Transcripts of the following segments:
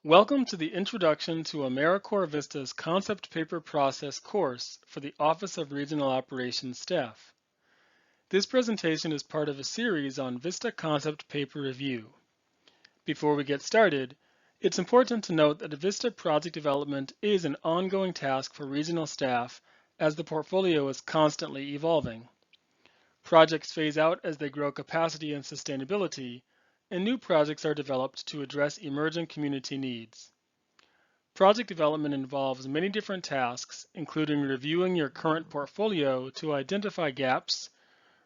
Welcome to the Introduction to AmeriCorps VISTA's Concept Paper Process course for the Office of Regional Operations staff. This presentation is part of a series on VISTA Concept Paper Review. Before we get started, it's important to note that VISTA project development is an ongoing task for regional staff as the portfolio is constantly evolving. Projects phase out as they grow capacity and sustainability, and new projects are developed to address emerging community needs. Project development involves many different tasks, including reviewing your current portfolio to identify gaps,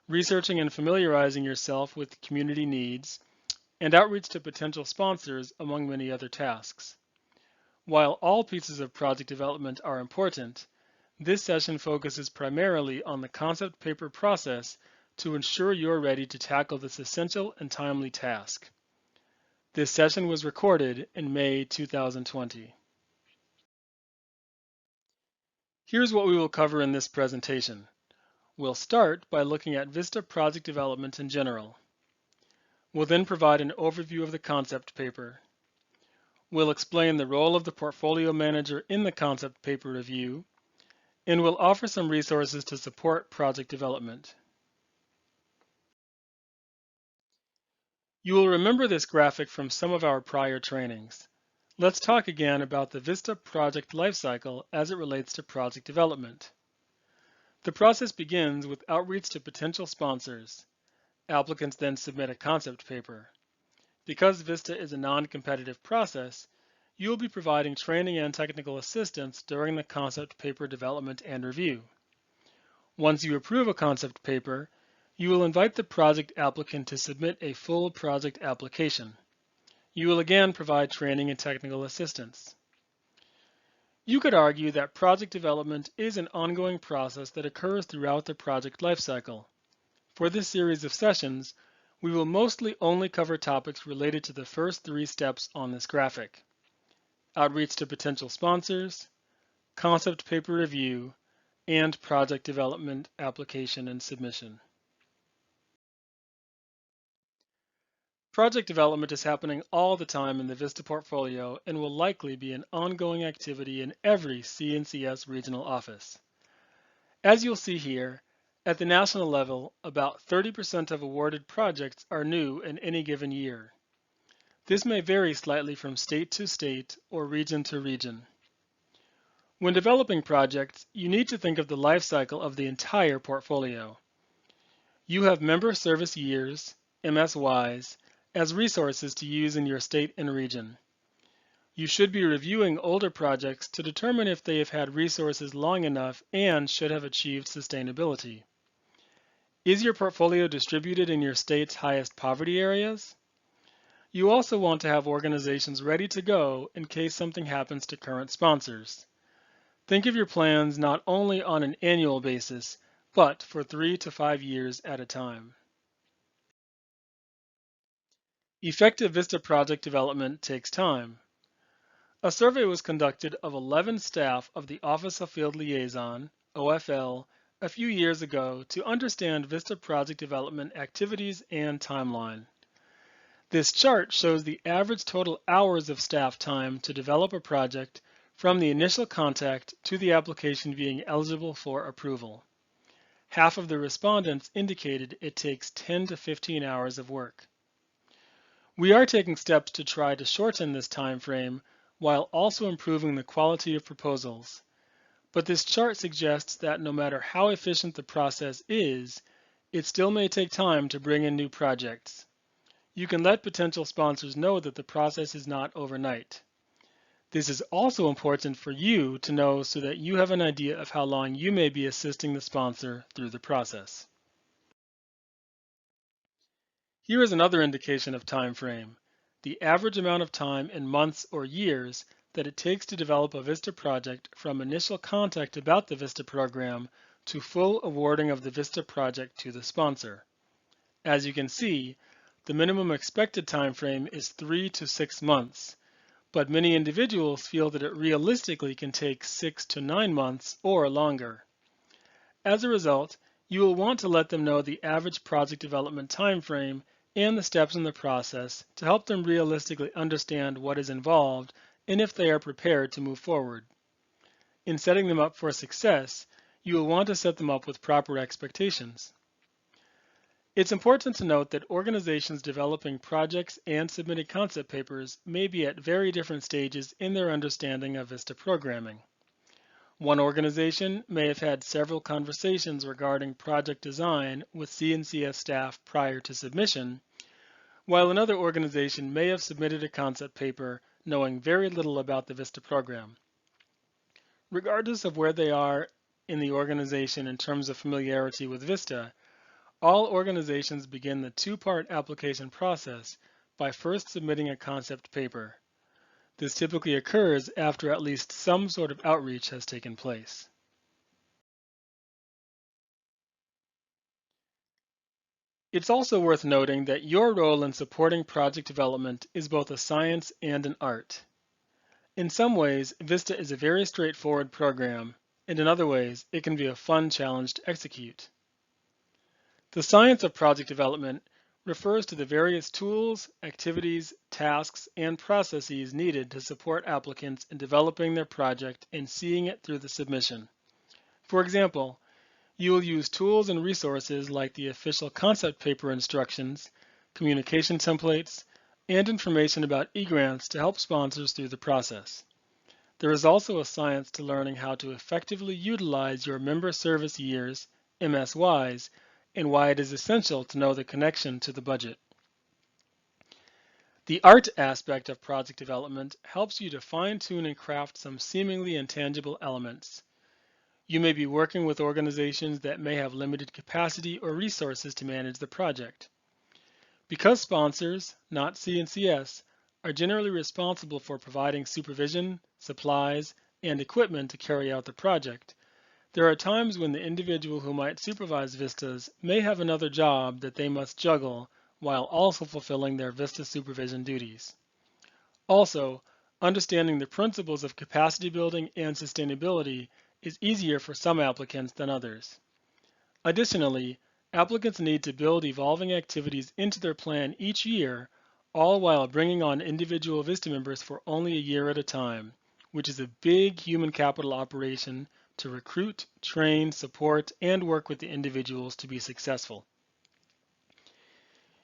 researching and familiarizing yourself with community needs, and outreach to potential sponsors, among many other tasks. While all pieces of project development are important, this session focuses primarily on the concept paper process to ensure you're ready to tackle this essential and timely task. This session was recorded in May 2020. Here's what we will cover in this presentation. We'll start by looking at VISTA project development in general. We'll then provide an overview of the concept paper. We'll explain the role of the portfolio manager in the concept paper review, and we'll offer some resources to support project development. You will remember this graphic from some of our prior trainings. Let's talk again about the VISTA project lifecycle as it relates to project development. The process begins with outreach to potential sponsors. Applicants then submit a concept paper. Because VISTA is a non-competitive process, you will be providing training and technical assistance during the concept paper development and review. Once you approve a concept paper, you will invite the project applicant to submit a full project application. You will again provide training and technical assistance. You could argue that project development is an ongoing process that occurs throughout the project lifecycle. For this series of sessions, we will mostly only cover topics related to the first three steps on this graphic: outreach to potential sponsors, concept paper review, and project development, application, and submission. Project development is happening all the time in the VISTA portfolio and will likely be an ongoing activity in every CNCS regional office. As you'll see here, at the national level, about 30% of awarded projects are new in any given year. This may vary slightly from state to state or region to region. When developing projects, you need to think of the life cycle of the entire portfolio. You have member service years, MSYs, as resources to use in your state and region. You should be reviewing older projects to determine if they have had resources long enough and should have achieved sustainability. Is your portfolio distributed in your state's highest poverty areas? You also want to have organizations ready to go in case something happens to current sponsors. Think of your plans not only on an annual basis, but for 3 to 5 years at a time. Effective VISTA project development takes time. A survey was conducted of 11 staff of the Office of Field Liaison, OFL, a few years ago to understand VISTA project development activities and timeline. This chart shows the average total hours of staff time to develop a project from the initial contact to the application being eligible for approval. Half of the respondents indicated it takes 10 to 15 hours of work. We are taking steps to try to shorten this time frame while also improving the quality of proposals. But this chart suggests that no matter how efficient the process is, it still may take time to bring in new projects. You can let potential sponsors know that the process is not overnight. This is also important for you to know so that you have an idea of how long you may be assisting the sponsor through the process. Here is another indication of time frame, the average amount of time in months or years that it takes to develop a VISTA project from initial contact about the VISTA program to full awarding of the VISTA project to the sponsor. As you can see, the minimum expected time frame is 3 to 6 months, but many individuals feel that it realistically can take 6 to 9 months or longer. As a result, you will want to let them know the average project development time frame and the steps in the process to help them realistically understand what is involved and if they are prepared to move forward. In setting them up for success, you will want to set them up with proper expectations. It's important to note that organizations developing projects and submitting concept papers may be at very different stages in their understanding of VISTA programming. One organization may have had several conversations regarding project design with C&CS staff prior to submission, while another organization may have submitted a concept paper knowing very little about the VISTA program. Regardless of where they are in the organization in terms of familiarity with VISTA, all organizations begin the two-part application process by first submitting a concept paper. This typically occurs after at least some sort of outreach has taken place. It's also worth noting that your role in supporting project development is both a science and an art. In some ways, VISTA is a very straightforward program, and in other ways, it can be a fun challenge to execute. The science of project development refers to the various tools, activities, tasks, and processes needed to support applicants in developing their project and seeing it through the submission. For example, you will use tools and resources like the official concept paper instructions, communication templates, and information about e-grants to help sponsors through the process. There is also a science to learning how to effectively utilize your member service years, MSYs, and why it is essential to know the connection to the budget. The art aspect of project development helps you to fine-tune and craft some seemingly intangible elements. You may be working with organizations that may have limited capacity or resources to manage the project. Because sponsors, not C&CS, are generally responsible for providing supervision, supplies, and equipment to carry out the project, there are times when the individual who might supervise VISTAs may have another job that they must juggle while also fulfilling their VISTA supervision duties. Also, understanding the principles of capacity building and sustainability is easier for some applicants than others. Additionally, applicants need to build evolving activities into their plan each year, all while bringing on individual VISTA members for only a year at a time, which is a big human capital operation to recruit, train, support, and work with the individuals to be successful.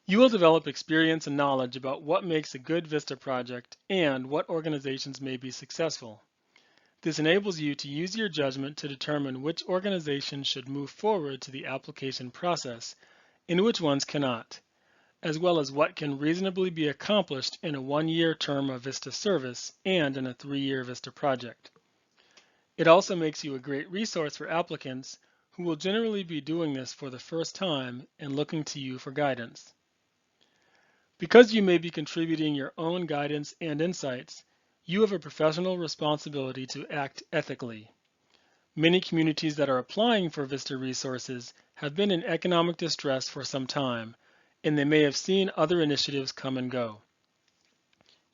You will develop experience and knowledge about what makes a good VISTA project and what organizations may be successful. This enables you to use your judgment to determine which organizations should move forward to the application process and which ones cannot, as well as what can reasonably be accomplished in a one-year term of VISTA service and in a three-year VISTA project. It also makes you a great resource for applicants who will generally be doing this for the first time and looking to you for guidance. Because you may be contributing your own guidance and insights, you have a professional responsibility to act ethically. Many communities that are applying for VISTA resources have been in economic distress for some time, and they may have seen other initiatives come and go.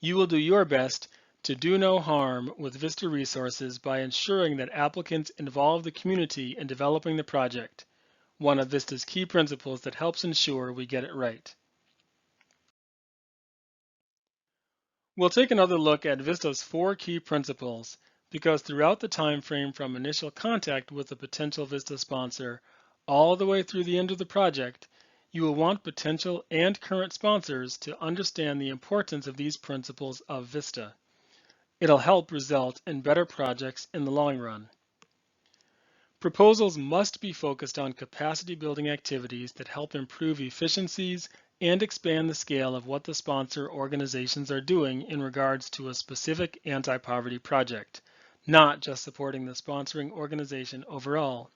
You will do your best to do no harm with VISTA resources by ensuring that applicants involve the community in developing the project, one of VISTA's key principles that helps ensure we get it right. We'll take another look at VISTA's 4 key principles because throughout the time frame from initial contact with a potential VISTA sponsor all the way through the end of the project, you will want potential and current sponsors to understand the importance of these principles of VISTA. It'll help result in better projects in the long run. Proposals must be focused on capacity building activities that help improve efficiencies and expand the scale of what the sponsor organizations are doing in regards to a specific anti-poverty project, not just supporting the sponsoring organization overall.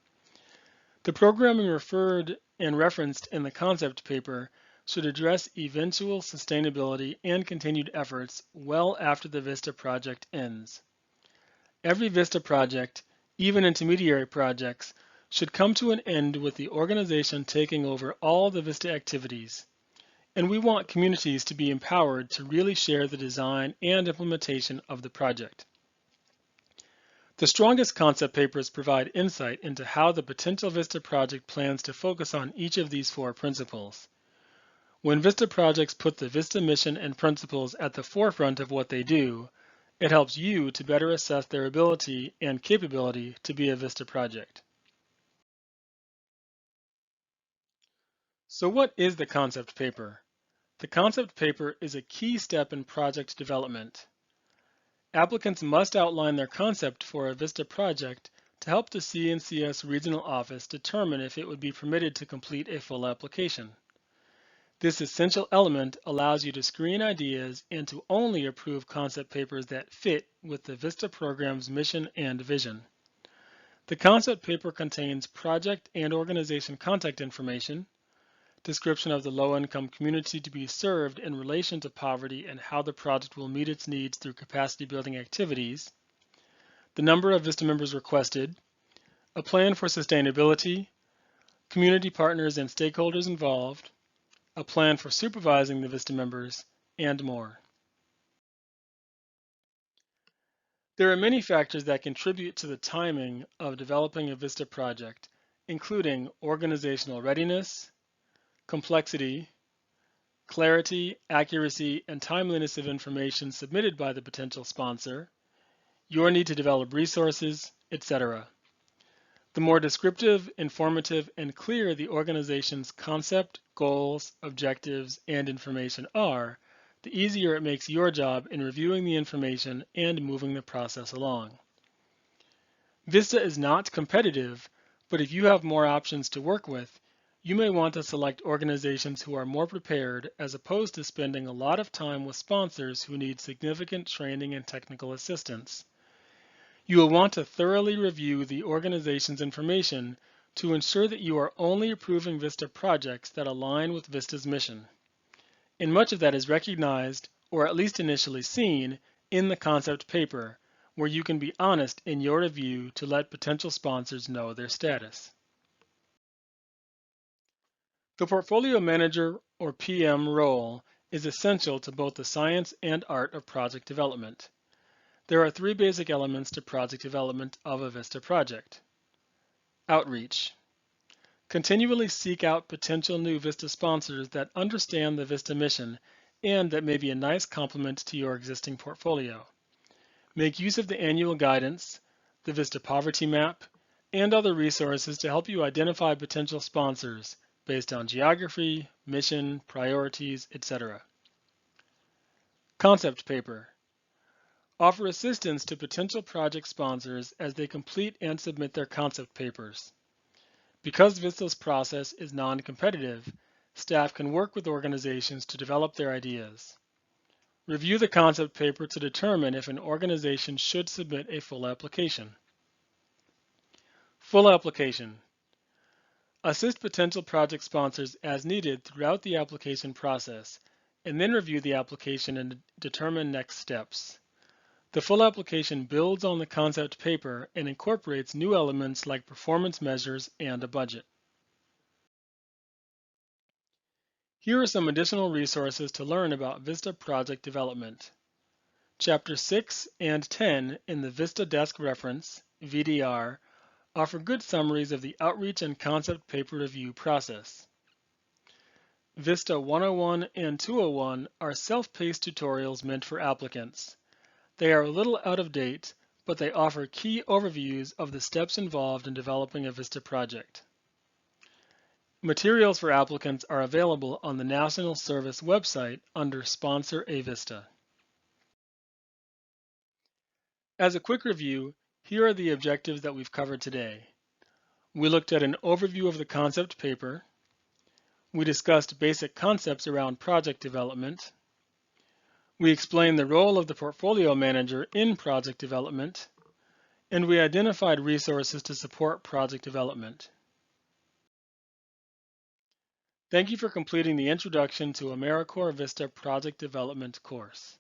The programming referred and referenced in the concept paper should address eventual sustainability and continued efforts well after the VISTA project ends. Every VISTA project, even intermediary projects, should come to an end with the organization taking over all the VISTA activities. And we want communities to be empowered to really share the design and implementation of the project. The strongest concept papers provide insight into how the potential VISTA project plans to focus on each of these 4 principles. When VISTA projects put the VISTA mission and principles at the forefront of what they do, it helps you to better assess their ability and capability to be a VISTA project. So what is the concept paper? The concept paper is a key step in project development. Applicants must outline their concept for a VISTA project to help the CNCS regional office determine if it would be permitted to complete a full application. This essential element allows you to screen ideas and to only approve concept papers that fit with the VISTA program's mission and vision. The concept paper contains project and organization contact information, description of the low-income community to be served in relation to poverty and how the project will meet its needs through capacity-building activities, the number of VISTA members requested, a plan for sustainability, community partners and stakeholders involved, a plan for supervising the VISTA members, and more. There are many factors that contribute to the timing of developing a VISTA project, including organizational readiness, complexity, clarity, accuracy, and timeliness of information submitted by the potential sponsor, your need to develop resources, etc. The more descriptive, informative, and clear the organization's concept, goals, objectives, and information are, the easier it makes your job in reviewing the information and moving the process along. VISTA is not competitive, but if you have more options to work with, you may want to select organizations who are more prepared as opposed to spending a lot of time with sponsors who need significant training and technical assistance. You will want to thoroughly review the organization's information to ensure that you are only approving VISTA projects that align with VISTA's mission. And much of that is recognized, or at least initially seen, in the concept paper, where you can be honest in your review to let potential sponsors know their status. The portfolio manager or PM role is essential to both the science and art of project development. There are three basic elements to project development of a VISTA project. Outreach. Continually seek out potential new VISTA sponsors that understand the VISTA mission and that may be a nice complement to your existing portfolio. Make use of the annual guidance, the VISTA poverty map, and other resources to help you identify potential sponsors based on geography, mission, priorities, etc. Concept paper. Offer assistance to potential project sponsors as they complete and submit their concept papers. Because VISTA's process is non-competitive, staff can work with organizations to develop their ideas. Review the concept paper to determine if an organization should submit a full application. Full application. Assist potential project sponsors as needed throughout the application process, and then review the application and determine next steps. The full application builds on the concept paper and incorporates new elements like performance measures and a budget. Here are some additional resources to learn about VISTA project development. Chapter 6 and 10 in the VISTA Desk Reference, VDR, offer good summaries of the outreach and concept paper review process. VISTA 101 and 201 are self-paced tutorials meant for applicants. They are a little out of date, but they offer key overviews of the steps involved in developing a VISTA project. Materials for applicants are available on the National Service website under Sponsor a VISTA. As a quick review, here are the objectives that we've covered today. We looked at an overview of the concept paper. We discussed basic concepts around project development. We explained the role of the portfolio manager in project development, and we identified resources to support project development. Thank you for completing the Introduction to AmeriCorps VISTA Project Development course.